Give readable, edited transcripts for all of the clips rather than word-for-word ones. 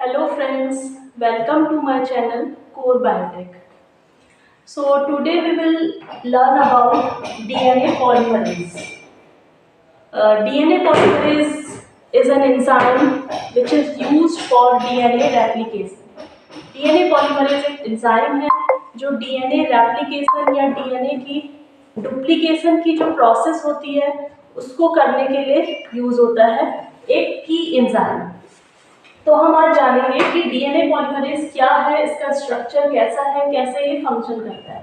Hello friends, welcome to my channel Core Biotech. So today we will learn about DNA polymerase. DNA polymerase is an enzyme which is used for DNA replication. DNA polymerase एक enzyme है जो DNA replication या DNA की duplication की जो process होती है उसको करने के लिए यूज होता है, एक की एंजाइम। तो हम आज जानेंगे कि डीएनए पॉलीमरेज क्या है, इसका स्ट्रक्चर कैसा है, कैसे ये फंक्शन करता है।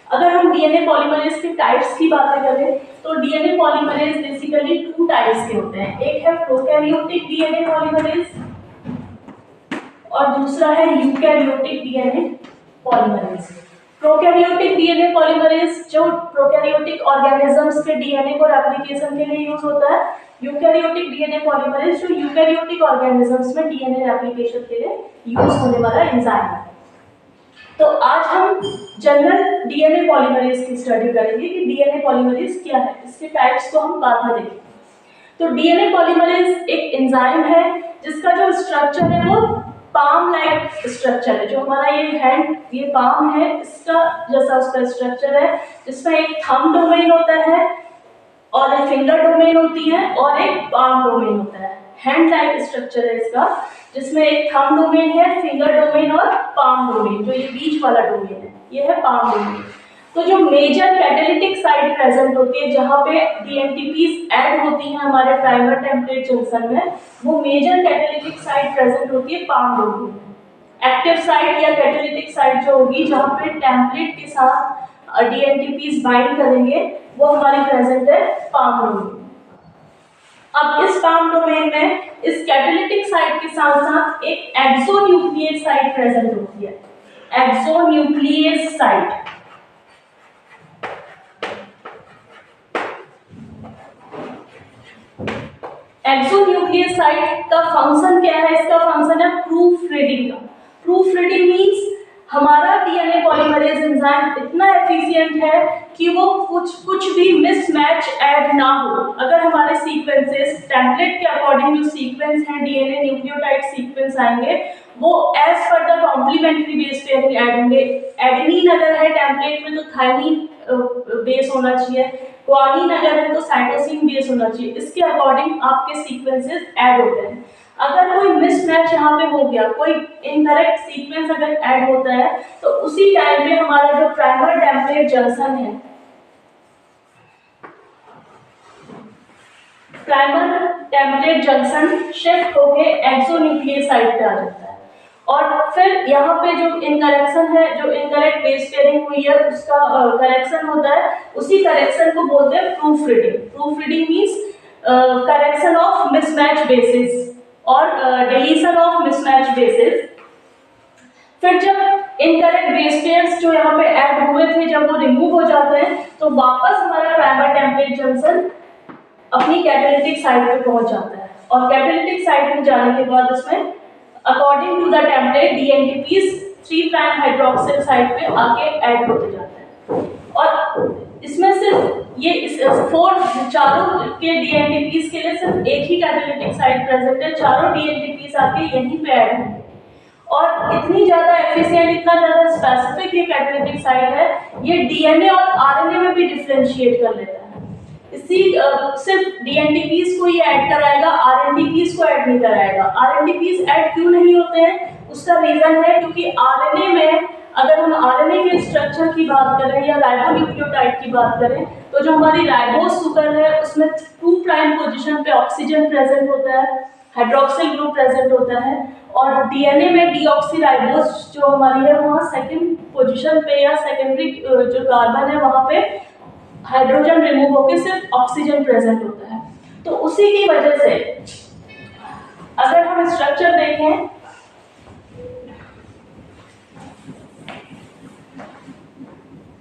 अगर हम डीएनए पॉलीमरेज के टाइप्स की बातें करें तो डीएनए पॉलीमरेज बेसिकली 2 टाइप्स के होते हैं। एक है प्रोकैरियोटिक डीएनए पॉलीमरेज और दूसरा है eukaryotic DNA polymerase. Prokaryotic DNA polymerase जो प्रोकैरियोटिक ऑर्गेनिजम्स के डीएनए को रेप्लिकेशन के लिए यूज होता है। यूकैरियोटिक डीएनए पॉलीमरेज जो यूकैरियोटिक ऑर्गेनिजम्स में डीएनए रेप्लिकेशन के लिए यूज होने वाला एंजाइम है। तो आज हम जनरल डीएनए पॉलीमरेज की स्टडी करेंगे कि डीएनए पॉलीमरेज क्या है, इसके टाइप्स को हम बाद में देखेंगे। तो डीएनए पॉलीमरेज एक एंजाइम है जिसका जो स्ट्रक्चर है वो पाम लाइक स्ट्रक्चर है। जो हमारा ये हैंड, ये पाम है, इसका जैसा उसका स्ट्रक्चर है जिसमें एक थंब डोमेन होता है और एक फिंगर डोमेन होती है और एक पाम डोमेन होता है। हैंड लाइक स्ट्रक्चर है इसका जिसमें एक थंब डोमेन है, फिंगर डोमेन और पाम डोमेन, जो ये बीच वाला डोमेन है ये है पाम डोमेन। तो जो मेजर कैटालिटिक साइट प्रेजेंट होती है जहाँ पे डीएनटीपीज ऐड होती हैं हमारे प्राइमर टेम्पलेट जंक्शन में, वो मेजर कैटालिटिक साइट प्रेजेंट होती है पाम डोमेन में। एक्टिव साइट या कैटालिटिक साइट जो होगी जहाँ पे टेम्पलेट के साथ डीएनटीपीज बाइंड करेंगे वो हमारी प्रेजेंट है पाम डोमेन। अब इस पाम डोमेन में इस कैटालिटिक साइट के साथ साथ एक एक्सोन्यूक्लियस साइट प्रेजेंट होती है। एक्सोन्यूक्लियस साइट एक्सोन्यूक्लियस साइट का फंक्शन क्या है? इसका फंक्शन है प्रूफ रीडिंग का। प्रूफ रीडिंग मींस हमारा डीएनए पॉलीमरेज एंजाइम इतना एफिशिएंट है कि वो कुछ भी मिसमैच ऐड ना हो। अगर हमारे सीक्वेंसेस टेम्पलेट के अकॉर्डिंग जो सीक्वेंस हैं डीएनए न्यूक्लियोटाइड सीक्वेंस आएंगे वो as per the complementary base pairing add होंगे। एडेनिन अगर है टेम्पलेट में तो थाइमिन बेस होना चाहिए, ग्वानिन अगर है तो साइटोसिन बेस होना चाहिए। इसके अकॉर्डिंग आपके सीक्वेंसेस ऐड होते हैं। अगर कोई मिसमैच यहाँ पे हो गया, कोई इनकरेक्ट सीक्वेंस अगर ऐड होता है तो उसी टाइम पे हमारा जो प्राइमर टेम्पलेट जंक्शन है, प्राइमर टेम्पलेट जंक्शन शिफ्ट होके एक्सोन्यूक्लियस साइट पे आ जाता है। और फिर यहाँ पे जो इनकरेक्शन है, जो इनकरेक्ट बेस पेयरिंग हुई है उसका करेक्शन होता है। उसी करेक्शन को बोलते हैं proof reading. Proof reading means correction of mismatch basis और डिलीशन ऑफ मिसमैच बेसिस। फिर जब इनकरेक्ट बेस पेयर्स जो यहाँ पे ऐड हुए थे जब वो रिमूव हो जाते हैं तो वापस हमारा प्राइमर टेम्पलेट जंक्शन अपनी कैटालिटिक साइट पे पहुंच जाता है। और कैटालिटिक साइट में जाने के बाद उसमें according to the template dNTPs 3' hydroxyl site पे आके ऐड होते जाते हैं। और इसमें सिर्फ ये चारों के डीएनटीपीज के लिए सिर्फ एक ही कैटालिटिक साइट प्रेजेंट है। चारों डीएनटीपीज आके यहीं पे ऐड होंगे और इतनी ज्यादा एफिशिएंट, इतना ज्यादा स्पेसिफिक ये कैटालिटिक साइट है, ये डीएनए और आरएनए में भी डिफरेंशिएट कर लेता है। इसी सिर्फ डीएनटीपीज को ही ऐड कराएगा, आरएनटीपीज को ऐड नहीं कराएगा। आरएनटीपीज ऐड क्यों नहीं होते हैं? उसका रीजन है क्योंकि आरएनए में, अगर हम आरएनए के स्ट्रक्चर की बात करें या राइबोन्यूक्लियोटाइड की बात करें तो जो हमारी राइबोस सुगर है उसमें 2' पोजीशन पे ऑक्सीजन प्रेजेंट होता है, हाइड्रोक्सिल ग्रुप प्रेजेंट होता है। और डीएनए में डीऑक्सीराइबोस जो हमारी है वहाँ सेकंड पोजीशन पे या सेकेंडरी जो कार्बन है वहाँ पे हाइड्रोजन रिमूव होकर सिर्फ ऑक्सीजन प्रेजेंट होता है। तो उसी की वजह से अगर हम स्ट्रक्चर देखें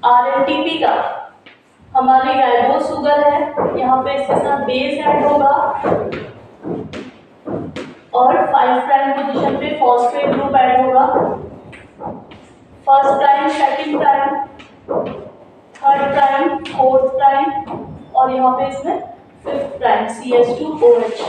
आरएनटीपी का, हमारी राइबोस सुगर है, यहाँ पे इसके साथ बेस ऐड होगा और 5' पोजीशन पे फॉस्फेट ग्रुप ऐड होगा। First prime, second prime, third prime, fourth prime और यहाँ पे इसमें 5th प्राइम CH2OH।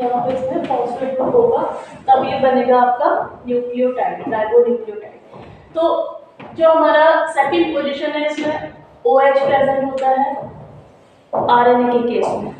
यहाँ पे इसमें फॉस्फेट ग्रुप होगा, तब ये बनेगा आपका न्यूक्लियोटाइड, राइबोन्यूक्लियोटाइड। तो जो हमारा सेकंड पोजीशन है इसमें OH प्रेजेंट होता है RNA के केस में,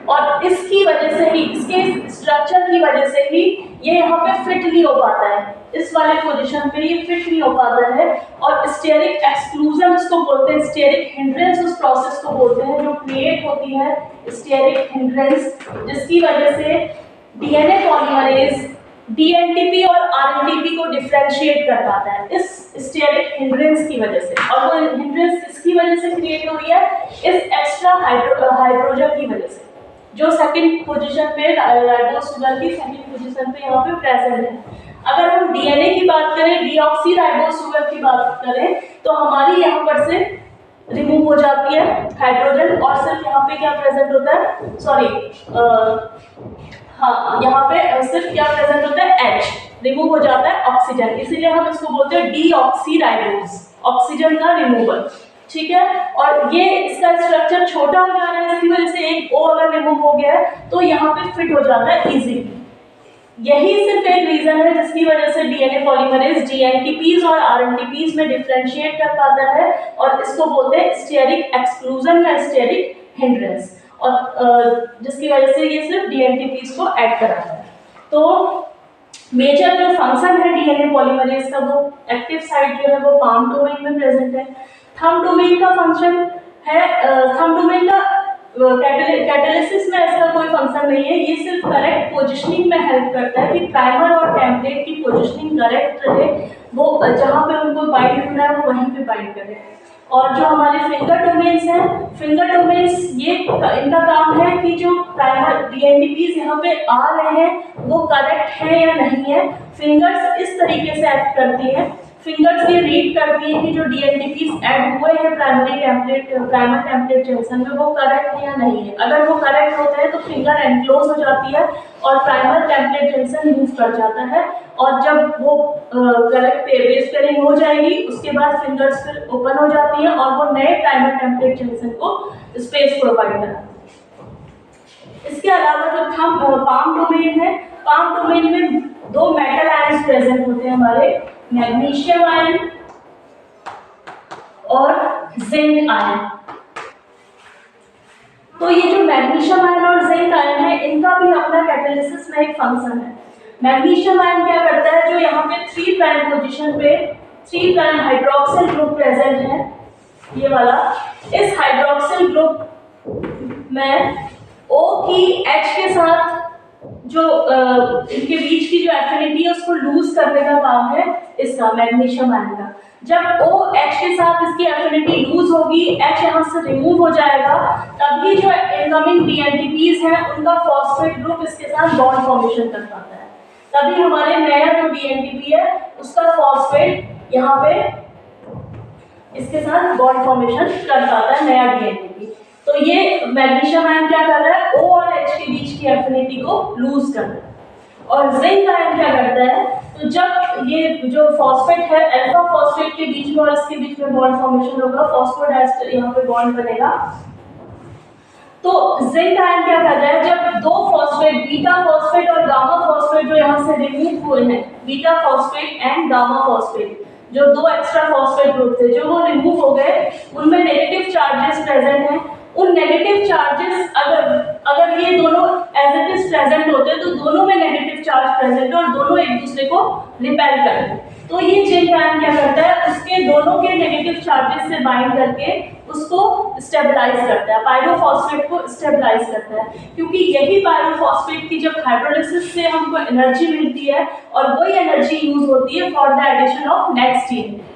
और इसकी वजह से ही, इसके स्ट्रक्चर की वजह से ही ये यहाँ पे फिट नहीं हो पाता है, इस वाले पोजीशन पे ये फिट नहीं हो पाता है। और स्टेरिक एक्सक्लूजन उसको बोलते हैं, स्टेरिक हिंड्रेंस उस प्रोसेस को बोलते हैं जो क्रिएट होती है, स्टेरिक हिंड्रेंस, जिसकी वजह से DNA पॉलीमरेज DNTP और RNTP को डिफरेंशिएट कर पाता है इस स्टेरिक हिंड्रेंस की वजह से। और वो हिंड्रेंस किसकी वजह से क्रिएट हो रही है? इस एक्स्ट्रा हाइड्रोजन की वजह से, जो सेकंड पोजीशन पे राइबोस शुगर की सेकंड पोजीशन पे यहाँ पे प्रेजेंट है। अगर हम DNA की बात करें, डीऑक्सी राइबोस शुगर की बात करें, तो हमारी यहाँ पर से रिमूव हो जाती है हाइड्रोजन, और सिर्फ यहाँ पे क्या प्रेजेंट होता है, सॉरी हाँ, यहाँ पे सिर्फ क्या प्रेजेंट होता है, H, रिमूव हो जाता है ऑक्सीजन, इसीलिए हम इसको बोलते हैं डीऑक्सी राइबोस, ऑक्सीजन का रिमूवल, ठीक है। और ये इसका स्ट्रक्चर छोटा हो जा रहा है, इसकी वजह से एक O अगर रिमूव हो गया है तो यहाँ पे फिट हो जाता है इजीली। यही सिर्फ एक रीजन है जिसकी वजह से DNA पॉलीमरेज DNTPs और RNTPs में डिफरेंशिएट कर पाता है, और इसको बोलते हैं स्टेरिक एक्सक्लूजन या स्टेरिक हिंड्रेंस, और जिसकी वजह से ये सिर्फ DNTPs को ऐड कराता है। तो मेजर जो फंक्शन है DNA पॉलीमरेज का, वो एक्टिव साइट जो है वो पाम डोमेन में प्रेजेंट है। थंब डोमेन का फंक्शन है, थंब डोमेन का कैटालिसिस में इसका कोई फंक्शन नहीं है, ये सिर्फ करेक्ट पोजिशनिंग में हेल्प करता है कि प्राइमर और टेम्पलेट की पोजिशनिंग करेक्ट रहे, वो जहाँ पे उनको बाइंड होना है वो वहीं पे बाइंड करे। और जो हमारे फिंगर डोमेन्स हैं, फिंगर डोमेन्स ये इनका काम है कि जो प्राइमर DNTPs यहाँ पे आ रहे हैं वो करेक्ट है या नहीं है। फिंगर्स इस तरीके से एक्ट करती हैं, फिंगर्स ये रीड करती है कि जो DNTPs ऐड हुए हैं प्राइमर टेम्पलेट जंक्शन में वो करेक्ट है या नहीं है। अगर वो करेक्ट होते हैं तो फिंगर एनक्लोज हो जाती है और प्राइमर टेम्पलेट जंक्शन मूव कर जाता है, और जब वो करेक्ट बेस पेयरिंग हो जाएगी उसके बाद फिंगर्स फिर ओपन हो जाती है और वो नए प्राइमर टेम्पलेट जंक्शन को स्पेस प्रोवाइड कराती है। इसके अलावा जो पाम डोमेन है, पाम डोमेन में दो मेटल आयंस प्रेजेंट होते हैं हमारे, मैग्नीशियम आयन और जिंक आयन। तो ये जो मैग्नीशियम आयन और जिंक आयन है इनका भी अपना कैटालिसिस में एक फंक्शन है। मैग्नीशियम आयन क्या करता है, जो यहाँ पे 3 प्राइम पोजीशन पे 3 प्राइम हाइड्रोक्सिल ग्रुप प्रेजेंट है, ये वाला, इस हाइड्रोक्सिल ग्रुप में O की H के साथ जो इनके बीच की जो एफिनिटी है उसको लूज करने का काम है इसका मैग्नीशियम आयन का। जब OH के साथ इसकी एफिनिटी लूज होगी, H यहाँ से रिमूव हो जाएगा, तभी जो इनकमिंग DNTPs हैं उनका फॉस्फेट ग्रुप इसके साथ बॉन्ड फॉर्मेशन कर पाता है, तभी हमारे नया जो DNTP है उसका फॉस्फेट यहाँ पे इसके साथ बॉन्ड फॉर्मेशन कर पाता है नया DNTP। तो ये मैग्नीशियम आयन क्या कर रहा है, O और H के बीच की एफिनिटी को लूज कर रहा है। और जिंक आयन क्या करता है, तो जब ये जो फॉस्फेट है अल्फा फॉस्फेट के बीच में और इसके बीच में बॉन्ड फॉर्मेशन होगा, फॉस्फोडाइस्टर यहाँ पे बॉन्ड बनेगा, तो जिंक आयन क्या करता है, जब दो फॉस्फेट बीटा फॉस्फेट और गामा फॉस्फेट जो यहाँ से रिमूव हुए हैं, beta phosphate and gamma phosphate, जो 2 एक्स्ट्रा फॉस्फेट ग्रुप थे जो वो रिमूव हो गए, उनमें नेगेटिव चार्जेस प्रेजेंट हैं। उन नेगेटिव चार्जेस अगर ये दोनों एज इट इज प्रेजेंट होते तो दोनों में नेगेटिव चार्ज प्रेजेंट है और दोनों एक दूसरे को रिपेल करते हैं। तो ये जिंक आयन क्या करता है, उसके दोनों के नेगेटिव चार्जेस से बाइंड करके उसको स्टेबलाइज करता है, पायरोफॉस्फेट को स्टेबलाइज करता है, क्योंकि यही पायरोफॉस्फेट की जब हाइड्रोलिसिस से हमको एनर्जी मिलती है और वही एनर्जी यूज होती है for the addition of next DNTPs।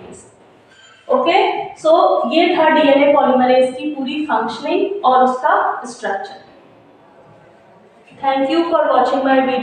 Okay, so ये था DNA पॉलीमरेज की पूरी फंक्शनिंग और उसका structure. Thank you for watching my video.